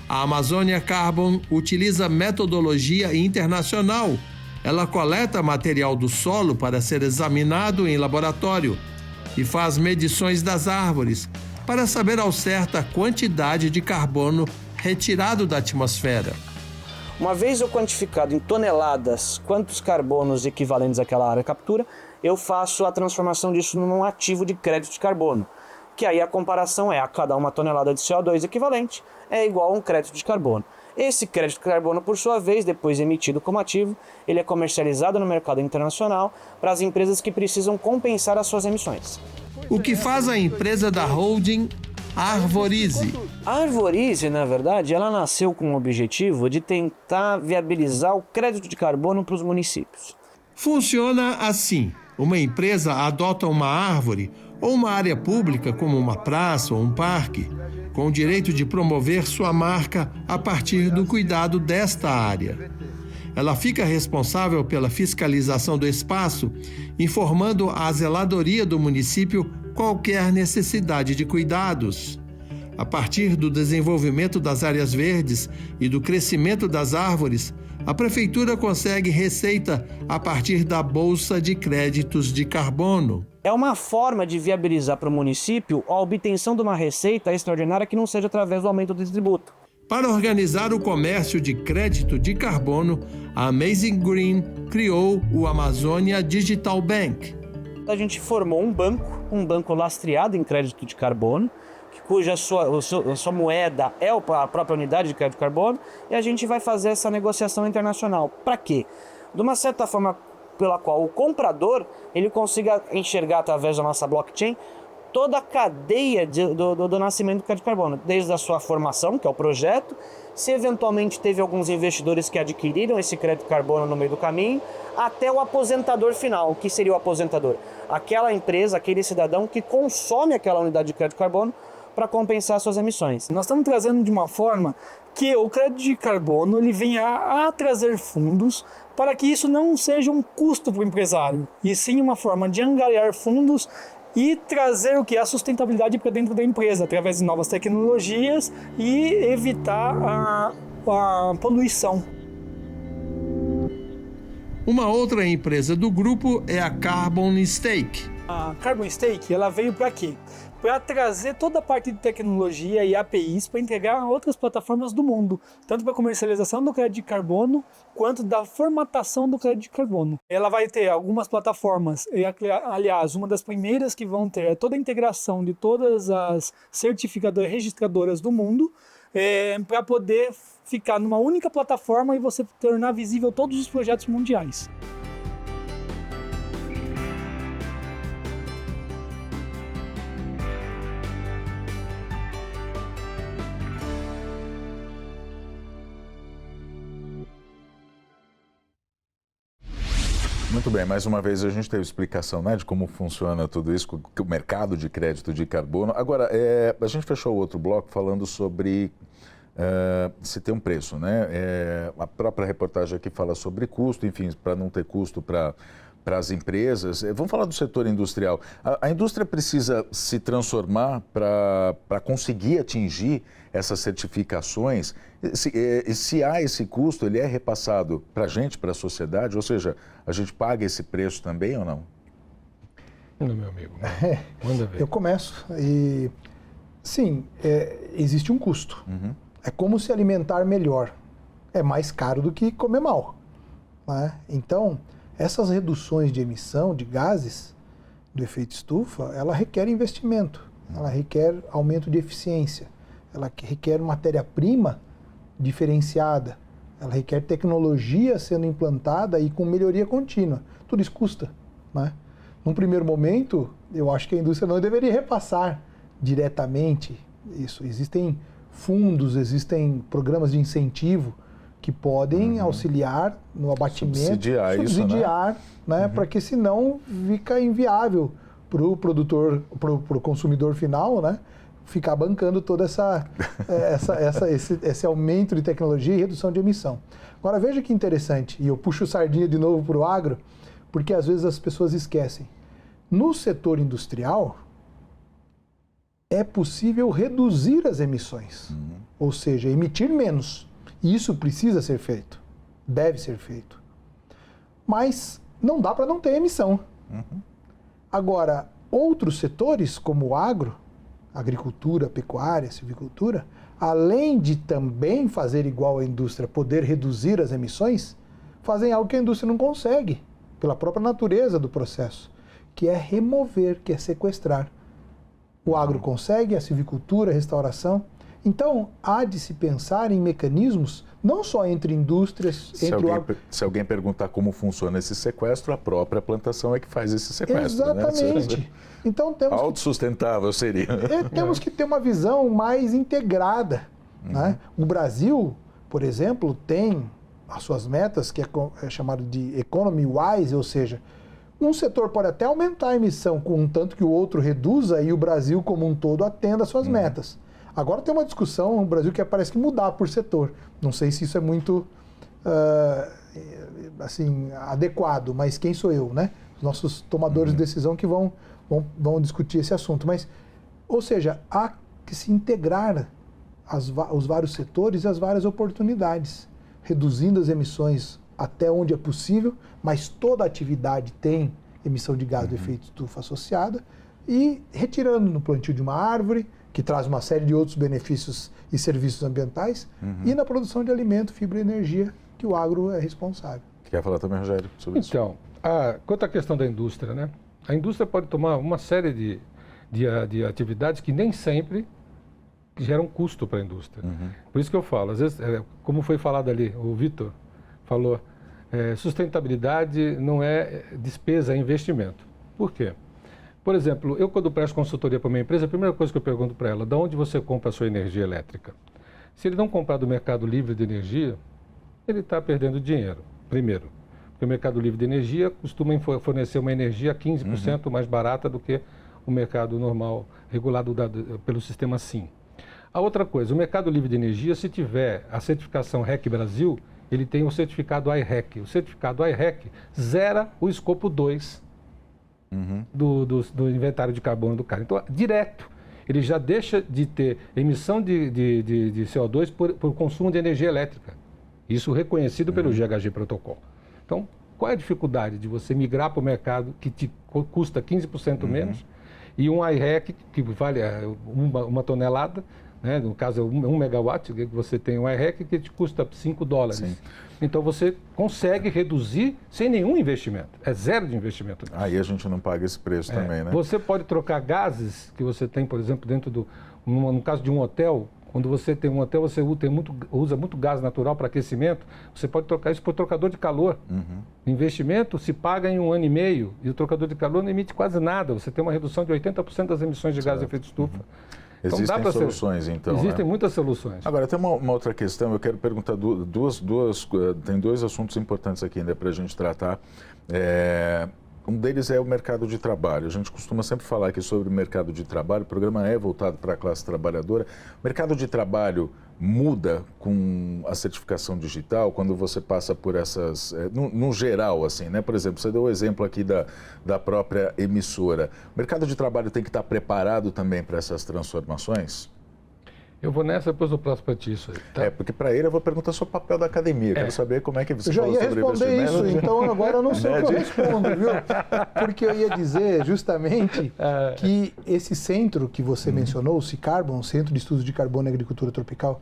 a Amazônia Carbon utiliza metodologia internacional. Ela coleta material do solo para ser examinado em laboratório e faz medições das árvores para saber ao certo a quantidade de carbono retirado da atmosfera. Uma vez eu quantificado em toneladas quantos carbonos equivalentes àquela área captura, eu faço a transformação disso num ativo de crédito de carbono, que aí a comparação é a cada uma tonelada de CO2 equivalente é igual a um crédito de carbono. Esse crédito de carbono, por sua vez, depois emitido como ativo, ele é comercializado no mercado internacional para as empresas que precisam compensar as suas emissões. O que faz a empresa da holding Arvorize? A Arvorize, na verdade, ela nasceu com o objetivo de tentar viabilizar o crédito de carbono para os municípios. Funciona assim: uma empresa adota uma árvore ou uma área pública, como uma praça ou um parque, com o direito de promover sua marca a partir do cuidado desta área. Ela fica responsável pela fiscalização do espaço, informando à zeladoria do município qualquer necessidade de cuidados. A partir do desenvolvimento das áreas verdes e do crescimento das árvores, a prefeitura consegue receita a partir da Bolsa de Créditos de Carbono. É uma forma de viabilizar para o município a obtenção de uma receita extraordinária que não seja através do aumento do tributo. Para organizar o comércio de crédito de carbono, a Amazing Green criou o Amazônia Digital Bank. A gente formou um banco lastreado em crédito de carbono, cuja sua moeda é a própria unidade de crédito de carbono, e a gente vai fazer essa negociação internacional. Para quê? De uma certa forma pela qual o comprador ele consiga enxergar através da nossa blockchain toda a cadeia do nascimento do crédito de carbono, desde a sua formação, que é o projeto, se eventualmente teve alguns investidores que adquiriram esse crédito de carbono no meio do caminho, até o aposentador final. O que seria o aposentador? Aquela empresa, aquele cidadão que consome aquela unidade de crédito de carbono para compensar suas emissões. Nós estamos trazendo de uma forma que o crédito de carbono ele venha a trazer fundos para que isso não seja um custo para o empresário, e sim uma forma de angariar fundos e trazer o que? A sustentabilidade para dentro da empresa, através de novas tecnologias e evitar a poluição. Uma outra empresa do grupo é a Carbon Stake. A Carbon Stake ela veio para quê? Para trazer toda a parte de tecnologia e APIs para entregar a outras plataformas do mundo, tanto para a comercialização do crédito de carbono, quanto da formatação do crédito de carbono. Ela vai ter algumas plataformas, e, aliás, uma das primeiras que vão ter é toda a integração de todas as certificadoras registradoras do mundo, para poder ficar numa única plataforma e você tornar visível todos os projetos mundiais. Muito bem, mais uma vez a gente teve explicação, né, de como funciona tudo isso, o mercado de crédito de carbono. Agora, a gente fechou o outro bloco falando sobre se tem um preço, né? A própria reportagem aqui fala sobre custo, enfim, para não ter custo para para as empresas. Vamos falar do setor industrial. A indústria precisa se transformar para conseguir atingir essas certificações. Se há esse custo, ele é repassado para a gente, para a sociedade? Ou seja, a gente paga esse preço também ou não? Não, meu amigo. Manda ver. Eu começo. E, sim, existe um custo. É como se alimentar melhor. É mais caro do que comer mal. Né? Então, essas reduções de emissão de gases do efeito estufa, ela requer investimento, ela requer aumento de eficiência, ela requer matéria-prima diferenciada, ela requer tecnologia sendo implantada e com melhoria contínua. Tudo isso custa. Né? Num primeiro momento, eu acho que a indústria não deveria repassar diretamente isso. Existem fundos, existem programas de incentivo que podem auxiliar no abatimento, subsidiar, né, para que senão fica inviável para o produtor, para o consumidor final, né, ficar bancando toda esse aumento de tecnologia e redução de emissão. Agora veja que interessante, e eu puxo sardinha de novo para o agro, porque às vezes as pessoas esquecem. No setor industrial, é possível reduzir as emissões, ou seja, emitir menos. E isso precisa ser feito, deve ser feito. Mas não dá para não ter emissão. Agora, outros setores, como o agro, agricultura, pecuária, silvicultura, além de também fazer igual à indústria, poder reduzir as emissões, fazem algo que a indústria não consegue, pela própria natureza do processo, que é remover, que é sequestrar. O agro consegue, a silvicultura, a restauração. Então, há de se pensar em mecanismos, não só entre indústrias... Se alguém perguntar como funciona esse sequestro, a própria plantação é que faz esse sequestro. Exatamente. Né? Então, temos autossustentável seria. Temos que ter uma visão mais integrada. Né? O Brasil, por exemplo, tem as suas metas, que é chamado de economy wise, ou seja, um setor pode até aumentar a emissão, contanto que o outro reduza e o Brasil como um todo atenda às suas metas. Agora tem uma discussão no Brasil que parece que mudar por setor. Não sei se isso é muito assim, adequado, mas quem sou eu, né? Os nossos tomadores de decisão que vão discutir esse assunto. Mas, ou seja, há que se integrar os vários setores e as várias oportunidades, reduzindo as emissões até onde é possível, mas toda atividade tem emissão de gás do efeito estufa associada, e retirando no plantio de uma árvore, que traz uma série de outros benefícios e serviços ambientais, e na produção de alimento, fibra e energia, que o agro é responsável. Quer falar também, Rogério, sobre isso? Então, quanto à questão da indústria, né? A indústria pode tomar uma série de atividades que nem sempre geram custo para a indústria. Por isso que eu falo, às vezes, como foi falado ali, o Vitor falou, sustentabilidade não é despesa, é investimento. Por quê? Por exemplo, eu quando presto consultoria para uma empresa, a primeira coisa que eu pergunto para ela, de onde você compra a sua energia elétrica? Se ele não comprar do Mercado Livre de Energia, ele está perdendo dinheiro, primeiro. Porque o Mercado Livre de Energia costuma fornecer uma energia 15% mais barata do que o mercado normal, regulado pelo sistema SIM. A outra coisa, o Mercado Livre de Energia, se tiver a certificação REC Brasil, ele tem o certificado I-REC. O certificado I-REC zera o escopo 2 do inventário de carbono do cara. Então, direto, ele já deixa de ter emissão de CO2 por consumo de energia elétrica. Isso reconhecido pelo GHG Protocol. Então, qual é a dificuldade de você migrar para o mercado que te custa 15% menos e um I-REC que vale uma tonelada, né? No caso, 1 megawatt, que você tem um I-REC que te custa $5. Sim. Então, você consegue reduzir sem nenhum investimento. É zero de investimento. Aí a gente não paga esse preço também, né? Você pode trocar gases que você tem, por exemplo, dentro no caso de um hotel, quando você tem um hotel, você usa muito gás natural para aquecimento, você pode trocar isso por trocador de calor. O investimento se paga em 1 ano e meio e o trocador de calor não emite quase nada. Você tem uma redução de 80% das emissões de gás de efeito estufa. Então, existem soluções, então. Existem muitas soluções. Agora, tem uma outra questão, eu quero perguntar tem dois assuntos importantes aqui ainda para a gente tratar. Um deles é o mercado de trabalho. A gente costuma sempre falar aqui sobre o mercado de trabalho, o programa é voltado para a classe trabalhadora. O mercado de trabalho muda com a certificação digital, quando você passa por essas, no geral, assim, né? Por exemplo, você deu o exemplo aqui da própria emissora. O mercado de trabalho tem que estar preparado também para essas transformações? Eu vou nessa, depois eu passo para ti isso aí. Tá? Porque para ele eu vou perguntar sobre o papel da academia. Quero saber como é que você falou sobre investimento. Eu já ia responder isso, então agora eu não sei o que eu respondo, viu? Porque eu ia dizer justamente que esse centro que você mencionou, o Cicarbon, Centro de Estudos de Carbono e Agricultura Tropical,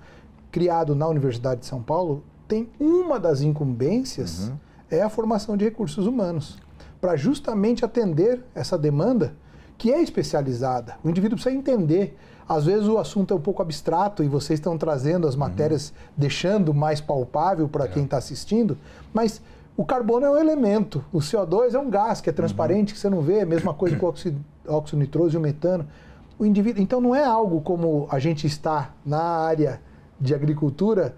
criado na Universidade de São Paulo, tem uma das incumbências é a formação de recursos humanos, para justamente atender essa demanda que é especializada. O indivíduo precisa entender. Às vezes o assunto é um pouco abstrato e vocês estão trazendo as matérias, deixando mais palpável para quem está assistindo, mas o carbono é um elemento, o CO2 é um gás que é transparente, que você não vê, a mesma coisa com o óxido nitroso e o metano. O indivíduo, então não é algo como a gente está na área de agricultura,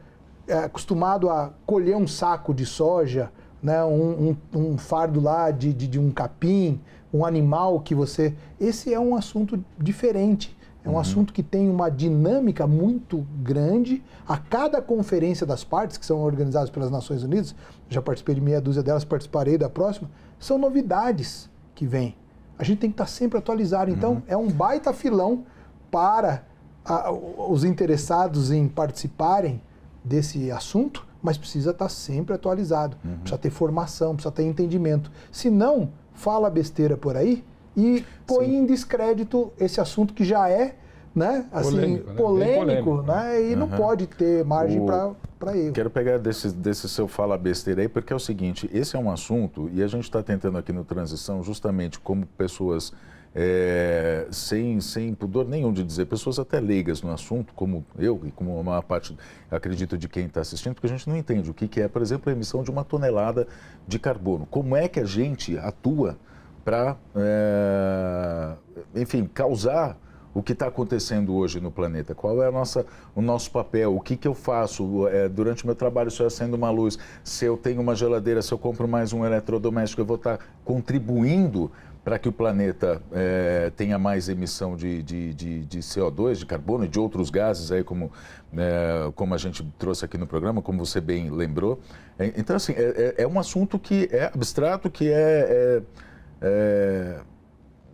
acostumado a colher um saco de soja, né, um fardo lá de um capim, um animal que você... Esse é um assunto diferente. É um assunto que tem uma dinâmica muito grande. A cada conferência das partes, que são organizadas pelas Nações Unidas, já participei de meia dúzia delas, participarei da próxima, são novidades que vêm. A gente tem que estar sempre atualizado. Então, é um baita filão para os interessados em participarem desse assunto, mas precisa estar sempre atualizado. Precisa ter formação, precisa ter entendimento. Se não, fala besteira por aí, e põe em descrédito esse assunto que já é, né, assim, polêmico, né, e não pode ter margem para erro. Quero pegar desse seu fala besteira aí, porque é o seguinte, esse é um assunto, e a gente está tentando aqui no Transição, justamente como pessoas sem pudor nenhum de dizer, pessoas até leigas no assunto, como eu e como a maior parte, acredito, de quem está assistindo, porque a gente não entende o que é, por exemplo, a emissão de uma tonelada de carbono. Como é que a gente atua para, enfim, causar o que está acontecendo hoje no planeta? Qual é o nosso papel? O que eu faço durante o meu trabalho se eu acendo uma luz? Se eu tenho uma geladeira, se eu compro mais um eletrodoméstico, eu vou estar contribuindo para que o planeta tenha mais emissão de CO2, de carbono e de outros gases, aí como a gente trouxe aqui no programa, como você bem lembrou. Então, assim, é um assunto que é abstrato, que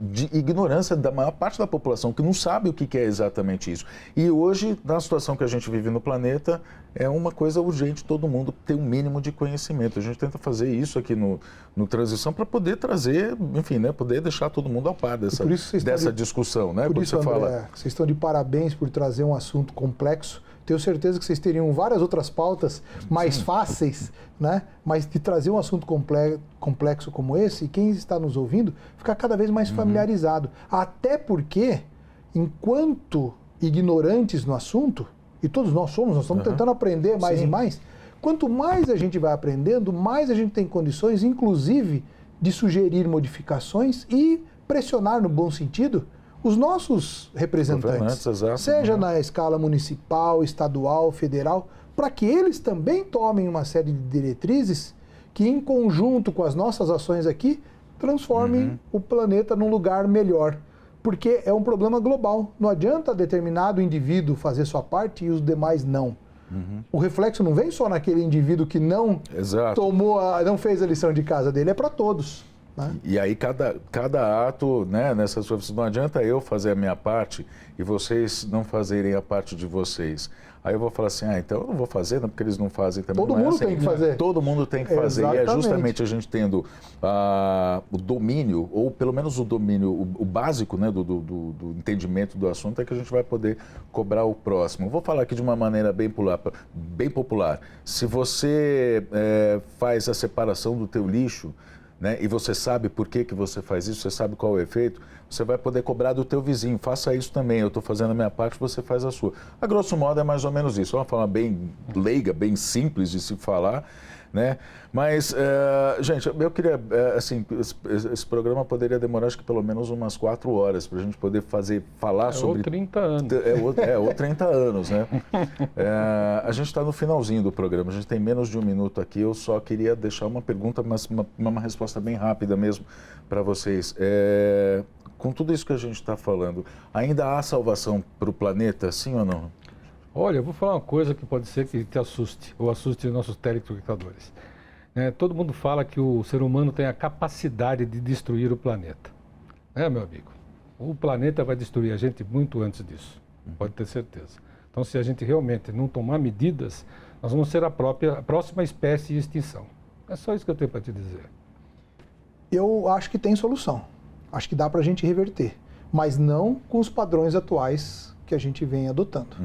de ignorância da maior parte da população, que não sabe o que é exatamente isso. E hoje, na situação que a gente vive no planeta, é uma coisa urgente todo mundo ter um mínimo de conhecimento. A gente tenta fazer isso aqui no Transição para poder trazer, enfim, né, poder deixar todo mundo ao par dessa discussão. Né? Por isso, André, vocês estão de parabéns por trazer um assunto complexo. Tenho certeza que vocês teriam várias outras pautas mais fáceis, né? Mas de trazer um assunto complexo como esse, e quem está nos ouvindo, ficar cada vez mais familiarizado. Até porque, enquanto ignorantes no assunto, e todos nós estamos tentando aprender mais e mais, quanto mais a gente vai aprendendo, mais a gente tem condições, inclusive, de sugerir modificações e pressionar no bom sentido os nossos representantes, seja na escala municipal, estadual, federal, para que eles também tomem uma série de diretrizes que, em conjunto com as nossas ações aqui, transformem o planeta num lugar melhor. Porque é um problema global. Não adianta determinado indivíduo fazer sua parte e os demais não. O reflexo não vem só naquele indivíduo que não não fez a lição de casa dele, é para todos. Né? E aí cada ato, né, nessas coisas, não adianta eu fazer a minha parte e vocês não fazerem a parte de vocês. Aí eu vou falar assim, então eu não vou fazer, não, porque eles não fazem também. Todo mundo tem que fazer. Todo mundo tem que fazer. E é justamente a gente tendo o domínio, ou pelo menos o domínio, o básico, né, do entendimento do assunto, é que a gente vai poder cobrar o próximo. Eu vou falar aqui de uma maneira bem popular. Se você faz a separação do teu lixo, né, e você sabe por que você faz isso, você sabe qual é o efeito, você vai poder cobrar do teu vizinho. Faça isso também, eu estou fazendo a minha parte, você faz a sua. A grosso modo é mais ou menos isso. É uma forma bem leiga, bem simples de se falar, né? Mas, gente, eu queria, assim, esse programa poderia demorar acho que pelo menos umas 4 horas para a gente poder falar sobre... Ou 30 anos. Ou 30 anos, né? A gente está no finalzinho do programa, a gente tem menos de 1 minuto aqui, eu só queria deixar uma pergunta, mas uma resposta bem rápida mesmo para vocês. Com tudo isso que a gente está falando, ainda há salvação para o planeta, sim ou não? Olha, eu vou falar uma coisa que pode ser que te assuste, ou assuste os nossos telespectadores. Todo mundo fala que o ser humano tem a capacidade de destruir o planeta. Meu amigo? O planeta vai destruir a gente muito antes disso, pode ter certeza. Então, se a gente realmente não tomar medidas, nós vamos ser a próxima espécie de extinção. É só isso que eu tenho para te dizer. Eu acho que tem solução. Acho que dá para a gente reverter. Mas não com os padrões atuais que a gente vem adotando.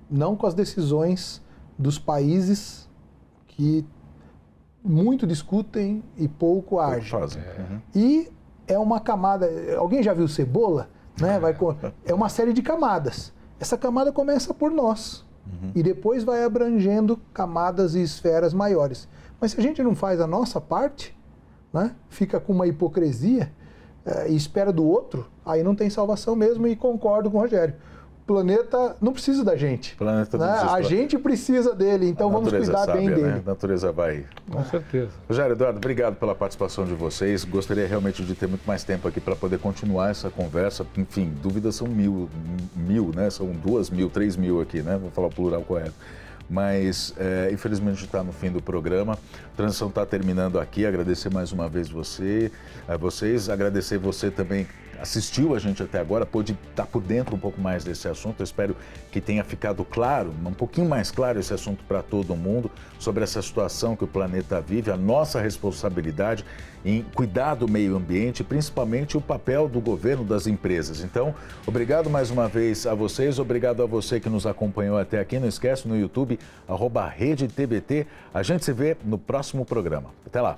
Não com as decisões dos países que muito discutem e pouco agem. E é uma camada... Alguém já viu cebola? Né? É uma série de camadas. Essa camada começa por nós. E depois vai abrangendo camadas e esferas maiores. Mas se a gente não faz a nossa parte, né? Fica com uma hipocrisia e espera do outro, aí não tem salvação mesmo, e concordo com o Rogério. O planeta não precisa da gente. A gente precisa dele, então vamos cuidar bem dele. Né? A natureza vai. Com certeza. Rogério, Eduardo, obrigado pela participação de vocês. Gostaria realmente de ter muito mais tempo aqui para poder continuar essa conversa. Enfim, dúvidas são mil, né? São 2.000, 3.000 aqui, né? Vou falar o plural correto. Mas, infelizmente, está no fim do programa. A transição está terminando aqui. Agradecer mais uma vez vocês. Agradecer você também que assistiu a gente até agora, pôde estar por dentro um pouco mais desse assunto. Eu espero que tenha ficado claro, um pouquinho mais claro esse assunto para todo mundo, sobre essa situação que o planeta vive, a nossa responsabilidade em cuidar do meio ambiente, principalmente o papel do governo, das empresas. Então, obrigado mais uma vez a vocês, obrigado a você que nos acompanhou até aqui. Não esquece, no YouTube, @RedeTBT. A gente se vê no próximo programa. Até lá!